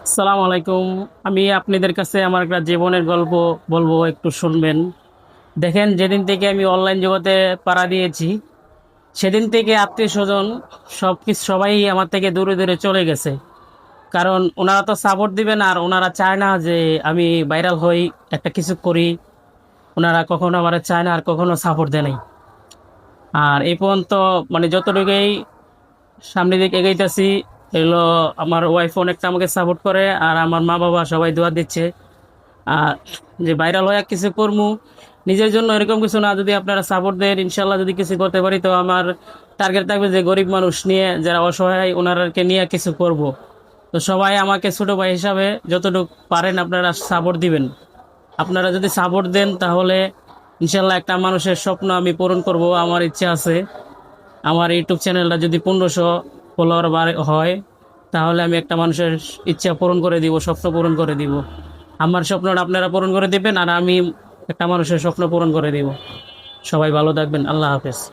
আসসালামু আলাইকুম। আমি আপনাদের কাছে আমার একটা জীবনের গল্প বলবো, একটু শুনবেন। দেখেন, যেদিন থেকে আমি অনলাইন জগতে পাড়া দিয়েছি, সেদিন থেকে আত্মীয় স্বজন সবাই আমার থেকে দূরে দূরে চলে গেছে। কারণ ওনারা তো সাপোর্ট দিবেন, আর ওনারা চায় না যে আমি ভাইরাল হই, একটা কিছু করি। ওনারা কখনো আমার চায় না, আর কখনো সাপোর্ট দেয় নাই। আর এই পর্যন্ত মানে যতটুকুই সামনের দিকে এগোইতেছি, এগুলো আমার ওয়াইফ অনেকটা আমাকে সাপোর্ট করে, আর আমার মা বাবা সবাই দোয়া দিচ্ছে। আর যে ভাইরাল হয়ে কিছু করবো নিজের জন্য, এরকম কিছু না। যদি আপনারা সাপোর্ট দেন, ইনশাল্লাহ যদি কিছু করতে পারি, তো আমার টার্গেট থাকবে যে গরিব মানুষ নিয়ে, যারা অসহায়, ওনারকে নিয়ে কিছু করব। তো সবাই আমাকে ছোট ভাই হিসাবে যতটুকু পারেন আপনারা সাপোর্ট দিবেন। আপনারা যদি সাপোর্ট দেন, তাহলে ইনশাল্লাহ একটা মানুষের স্বপ্ন আমি পূরণ করব। আমার ইচ্ছা আছে, আমার ইউটিউব চ্যানেলটা যদি 1500 ফলোয়ার হয়, তাহলে আমি একটা মানুষের ইচ্ছা পূরণ করে দিব, স্বপ্ন পূরণ করে দিব। আমার স্বপ্নটা আপনারা পূরণ করে দিবেন, আর আমি একটা মানুষের স্বপ্ন পূরণ করে দিব। সবাই ভালো থাকবেন। আল্লাহ হাফেজ।